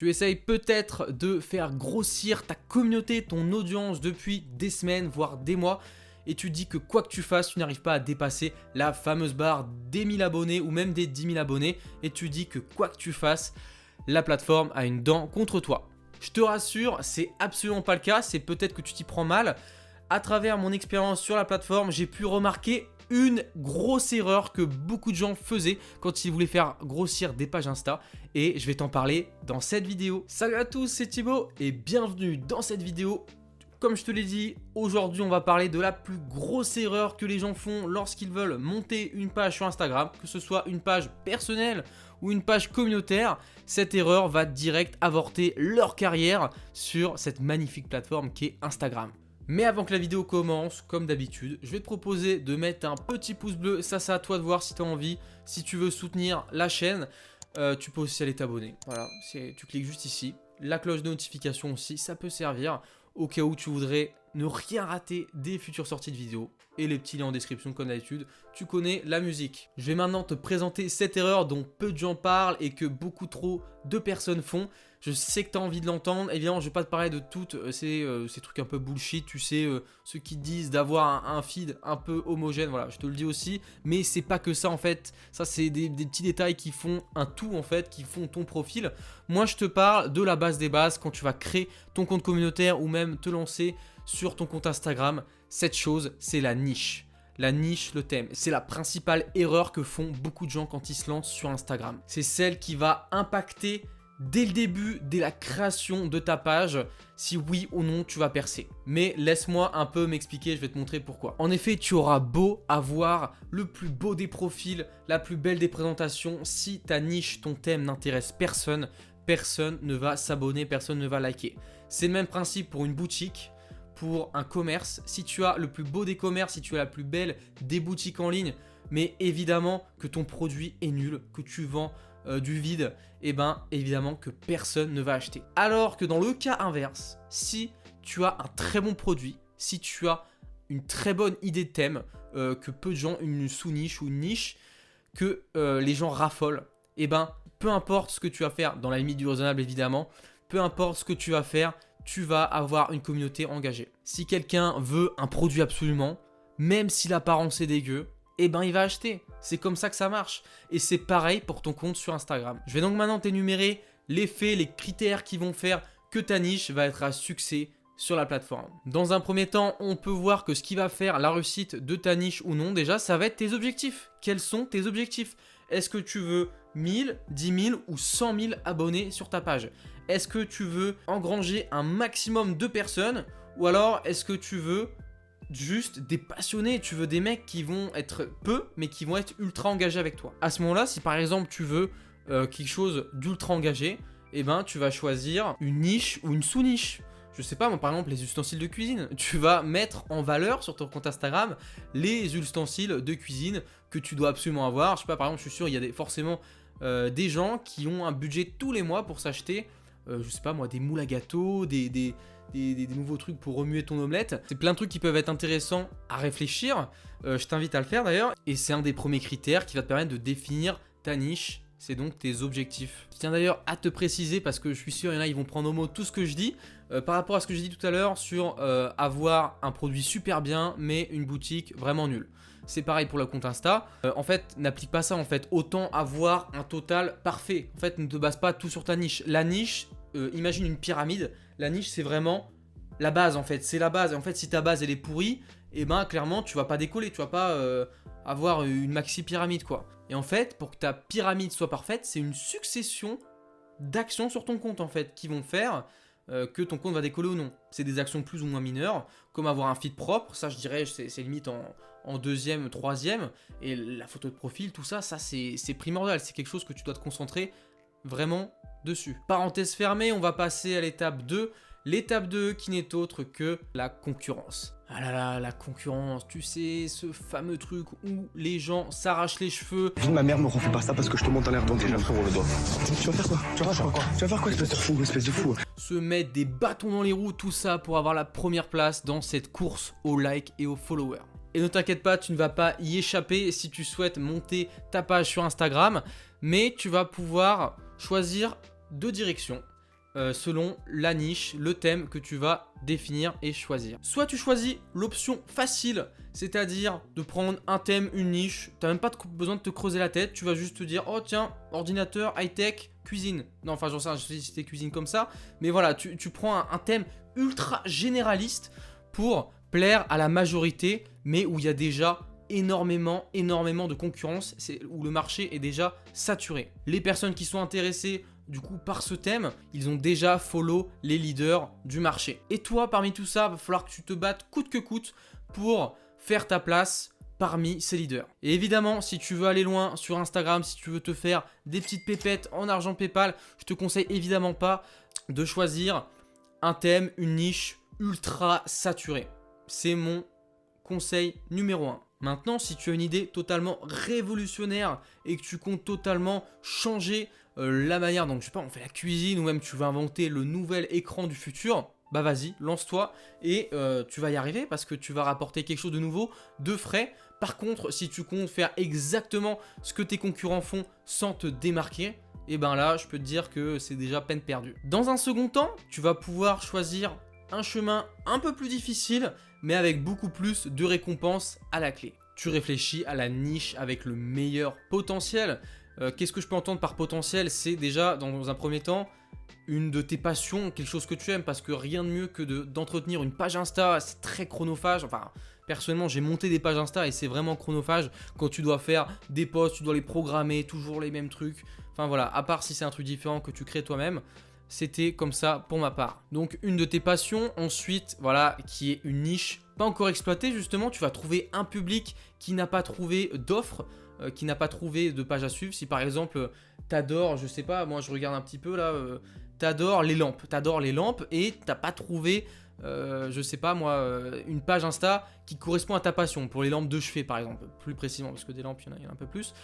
Tu essayes peut-être de faire grossir ta communauté, ton audience depuis des semaines, voire des mois, et tu te dis que quoi que tu fasses, tu n'arrives pas à dépasser la fameuse barre des 1000 abonnés ou même des 10 000 abonnés, et tu dis que quoi que tu fasses, la plateforme a une dent contre toi. Je te rassure, c'est absolument pas le cas, c'est peut-être que tu t'y prends mal. À travers mon expérience sur la plateforme, j'ai pu remarquer une grosse erreur que beaucoup de gens faisaient quand ils voulaient faire grossir des pages Insta, et je vais t'en parler dans cette vidéo. Salut à tous, c'est Thibaut et bienvenue dans cette vidéo. Comme je te l'ai dit, aujourd'hui on va parler de la plus grosse erreur que les gens font lorsqu'ils veulent monter une page sur Instagram, que ce soit une page personnelle ou une page communautaire. Cette erreur va direct avorter leur carrière sur cette magnifique plateforme qui est Instagram. Mais avant que la vidéo commence, comme d'habitude, je vais te proposer de mettre un petit pouce bleu. Ça, c'est à toi de voir si tu as envie. Si tu veux soutenir la chaîne, tu peux aussi aller t'abonner. Voilà, tu cliques juste ici. La cloche de notification aussi, ça peut servir au cas où tu voudrais ne rien rater des futures sorties de vidéos. Et les petits liens en description comme d'habitude, tu connais la musique. Je vais maintenant te présenter cette erreur dont peu de gens parlent et que beaucoup trop de personnes font. Je sais que tu as envie de l'entendre. Évidemment, je vais pas te parler de toutes ces trucs un peu bullshit, tu sais, ceux qui disent d'avoir un feed un peu homogène, voilà, je te le dis aussi. Mais c'est pas que ça en fait, ça c'est des petits détails qui font un tout en fait, qui font ton profil. Moi je te parle de la base des bases quand tu vas créer ton compte communautaire ou même te lancer sur ton compte Instagram. Cette chose, c'est la niche. La niche, le thème, c'est la principale erreur que font beaucoup de gens quand ils se lancent sur Instagram. C'est celle qui va impacter dès le début, dès la création de ta page, si oui ou non tu vas percer. Mais laisse-moi un peu m'expliquer, je vais te montrer pourquoi. En effet, tu auras beau avoir le plus beau des profils, la plus belle des présentations, si ta niche, ton thème n'intéresse personne, personne ne va s'abonner, personne ne va liker. C'est le même principe pour une boutique, pour un commerce. Si tu as le plus beau des commerces, si tu as la plus belle des boutiques en ligne, mais évidemment que ton produit est nul, que tu vends du vide, et ben évidemment que personne ne va acheter. Alors que dans le cas inverse, si tu as un très bon produit, si tu as une très bonne idée de thème, que peu de gens, une sous-niche ou une niche, que les gens raffolent, et ben peu importe ce que tu vas faire, dans la limite du raisonnable évidemment, peu importe ce que tu vas faire, tu vas avoir une communauté engagée. Si quelqu'un veut un produit absolument, même si l'apparence est dégueu, eh ben il va acheter. C'est comme ça que ça marche. Et c'est pareil pour ton compte sur Instagram. Je vais donc maintenant t'énumérer les faits, les critères qui vont faire que ta niche va être à succès sur la plateforme. Dans un premier temps, on peut voir que ce qui va faire la réussite de ta niche ou non, déjà, ça va être tes objectifs. Quels sont tes objectifs? Est-ce que tu veux 1000, 10 000 ou 100 000 abonnés sur ta page? Est-ce que tu veux engranger un maximum de personnes? Ou alors, est-ce que tu veux juste des passionnés, tu veux des mecs qui vont être peu, mais qui vont être ultra engagés avec toi. À ce moment-là, si par exemple tu veux quelque chose d'ultra engagé, eh ben tu vas choisir une niche ou une sous-niche. Je sais pas, moi par exemple les ustensiles de cuisine. Tu vas mettre en valeur sur ton compte Instagram les ustensiles de cuisine que tu dois absolument avoir. Je sais pas, par exemple, je suis sûr, il y a forcément des gens qui ont un budget tous les mois pour s'acheter, je sais pas moi, des moules à gâteaux, des nouveaux trucs pour remuer ton omelette. C'est plein de trucs qui peuvent être intéressants à réfléchir. Je t'invite à le faire d'ailleurs. Et c'est un des premiers critères qui va te permettre de définir ta niche. C'est donc tes objectifs. Je tiens d'ailleurs à te préciser, parce que je suis sûr, il y en a, ils vont prendre au mot tout ce que je dis. Par rapport à ce que j'ai dit tout à l'heure sur avoir un produit super bien, mais une boutique vraiment nulle. C'est pareil pour le compte Insta. En fait, n'applique pas ça en fait. Autant avoir un total parfait. En fait, ne te base pas tout sur ta niche. La niche, imagine une pyramide. La niche, c'est vraiment la base en fait. C'est la base. Et en fait, si ta base elle est pourrie, et ben clairement, tu vas pas décoller. Tu vas pas avoir une maxi pyramide quoi. Et en fait, pour que ta pyramide soit parfaite, c'est une succession d'actions sur ton compte en fait qui vont faire que ton compte va décoller ou non. C'est des actions plus ou moins mineures, comme avoir un feed propre, ça je dirais c'est limite en deuxième, troisième, et la photo de profil, tout ça, c'est primordial, c'est quelque chose que tu dois te concentrer vraiment dessus. Parenthèse fermée, on va passer à l'étape 2. L'étape 2 qui n'est autre que la concurrence. Ah là là, la concurrence, tu sais, ce fameux truc où les gens s'arrachent les cheveux. Vie de ma mère, me refais pas ça parce que je te monte en l'air devant tes gens sur le doigt. Tu vas faire quoi? Tu vas faire quoi? Tu vas faire quoi, espèce de fou? Se mettre des bâtons dans les roues, tout ça pour avoir la première place dans cette course aux likes et aux followers. Et ne t'inquiète pas, tu ne vas pas y échapper si tu souhaites monter ta page sur Instagram, mais tu vas pouvoir choisir deux directions. selon la niche, le thème que tu vas définir et choisir. Soit tu choisis l'option facile, c'est-à-dire de prendre un thème, une niche, tu n'as même pas besoin de te creuser la tête, tu vas juste te dire, oh tiens, ordinateur, high-tech, cuisine. Non, enfin j'en sais rien, je sais si c'était cuisine comme ça, mais voilà, tu prends un thème ultra généraliste pour plaire à la majorité, mais où il y a déjà énormément de concurrence, où le marché est déjà saturé. Les personnes qui sont intéressées du coup par ce thème, ils ont déjà follow les leaders du marché. Et toi, parmi tout ça, il va falloir que tu te battes coûte que coûte pour faire ta place parmi ces leaders. Et évidemment, si tu veux aller loin sur Instagram, si tu veux te faire des petites pépettes en argent PayPal, je te conseille évidemment pas de choisir un thème, une niche ultra saturée. C'est mon conseil numéro 1. Maintenant, si tu as une idée totalement révolutionnaire et que tu comptes totalement changer la manière dont, je sais pas, on fait la cuisine ou même tu veux inventer le nouvel écran du futur, bah vas-y, lance-toi et tu vas y arriver parce que tu vas rapporter quelque chose de nouveau, de frais. Par contre, si tu comptes faire exactement ce que tes concurrents font sans te démarquer, et ben là, je peux te dire que c'est déjà peine perdue. Dans un second temps, tu vas pouvoir choisir un chemin un peu plus difficile, mais avec beaucoup plus de récompenses à la clé. Tu réfléchis à la niche avec le meilleur potentiel. Qu'est-ce que je peux entendre par potentiel? C'est déjà, dans un premier temps, une de tes passions, quelque chose que tu aimes, parce que rien de mieux que d'entretenir une page Insta, c'est très chronophage. Enfin, personnellement, j'ai monté des pages Insta et c'est vraiment chronophage quand tu dois faire des posts, tu dois les programmer, toujours les mêmes trucs. Enfin voilà, à part si c'est un truc différent que tu crées toi-même. C'était comme ça pour ma part. Donc une de tes passions, ensuite, voilà, qui est une niche pas encore exploitée justement, tu vas trouver un public qui n'a pas trouvé d'offres, qui n'a pas trouvé de page à suivre. Si par exemple, t'adores, je sais pas, moi je regarde un petit peu là, t'adores les lampes et t'as pas trouvé, je sais pas moi, une page Insta qui correspond à ta passion, pour les lampes de chevet par exemple, plus précisément, parce que des lampes, il y en a un peu plus,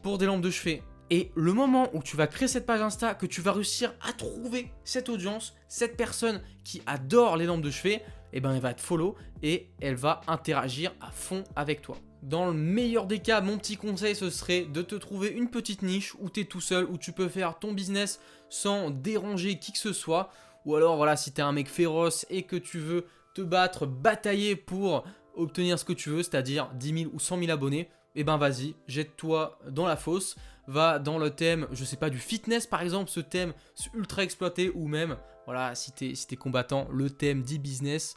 pour des lampes de chevet. Et le moment où tu vas créer cette page Insta, que tu vas réussir à trouver cette audience, cette personne qui adore les lampes de chevet, eh ben elle va te follow et elle va interagir à fond avec toi. Dans le meilleur des cas, mon petit conseil, ce serait de te trouver une petite niche où tu es tout seul, où tu peux faire ton business sans déranger qui que ce soit. Ou alors, voilà, si tu es un mec féroce et que tu veux te battre, batailler pour obtenir ce que tu veux, c'est-à-dire 10 000 ou 100 000 abonnés, eh ben vas-y, jette-toi dans la fosse. Va dans le thème, je sais pas, du fitness par exemple, ce thème ultra exploité, ou même, voilà, si t'es combattant, le thème d'e-business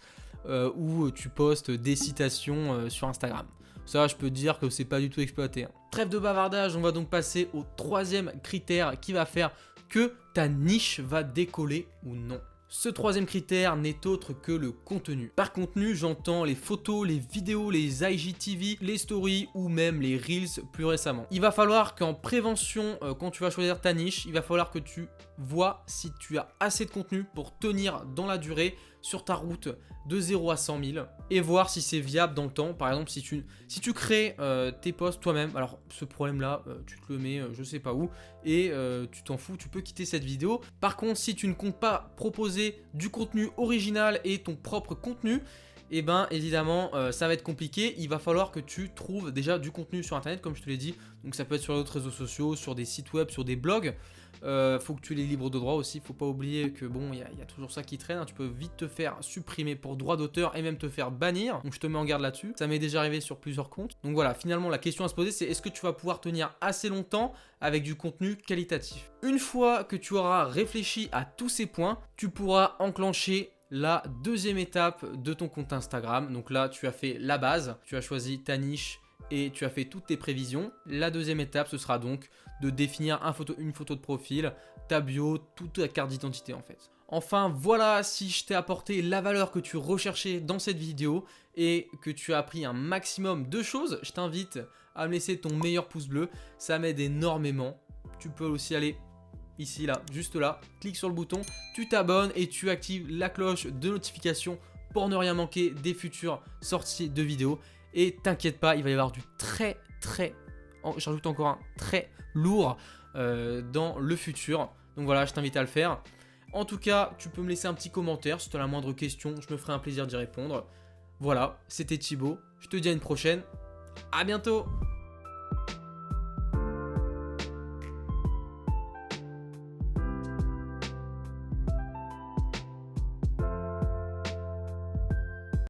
où tu postes des citations sur Instagram. Ça, je peux te dire que c'est pas du tout exploité. Trêve de bavardage, on va donc passer au troisième critère qui va faire que ta niche va décoller ou non. Ce troisième critère n'est autre que le contenu. Par contenu, j'entends les photos, les vidéos, les IGTV, les stories ou même les Reels plus récemment. Il va falloir qu'en prévention, quand tu vas choisir ta niche, il va falloir que tu vois si tu as assez de contenu pour tenir dans la durée sur ta route de 0 à 100 000 et voir si c'est viable dans le temps. Par exemple, si tu crées tes posts toi-même, alors ce problème-là, tu te le mets je sais pas où et tu t'en fous, tu peux quitter cette vidéo. Par contre, si tu ne comptes pas proposer du contenu original et ton propre contenu, et ben évidemment ça va être compliqué. Il va falloir que tu trouves déjà du contenu sur internet, comme je te l'ai dit. Donc ça peut être sur les autres réseaux sociaux, sur des sites web, sur des blogs. Faut que tu les libres de droit aussi. Faut pas oublier que bon, il y a toujours ça qui traîne, hein. Tu peux vite te faire supprimer pour droit d'auteur et même te faire bannir. Donc je te mets en garde là-dessus. Ça m'est déjà arrivé sur plusieurs comptes. Donc voilà, finalement la question à se poser, c'est est-ce que tu vas pouvoir tenir assez longtemps avec du contenu qualitatif? Une fois que tu auras réfléchi à tous ces points, tu pourras enclencher la deuxième étape de ton compte Instagram. Donc là, tu as fait la base, tu as choisi ta niche et tu as fait toutes tes prévisions. La deuxième étape, ce sera donc de définir une photo de profil, ta bio, toute ta carte d'identité en fait. Enfin voilà, si je t'ai apporté la valeur que tu recherchais dans cette vidéo et que tu as appris un maximum de choses, je t'invite à me laisser ton meilleur pouce bleu, ça m'aide énormément. Tu peux aussi aller ici, là, juste là, clique sur le bouton, tu t'abonnes et tu actives la cloche de notification pour ne rien manquer des futures sorties de vidéos. Et t'inquiète pas, il va y avoir du très, j'ajoute encore un très lourd dans le futur. Donc voilà, je t'invite à le faire. En tout cas, tu peux me laisser un petit commentaire si tu as la moindre question, je me ferai un plaisir d'y répondre. Voilà, c'était Thibaut, je te dis à une prochaine, à bientôt.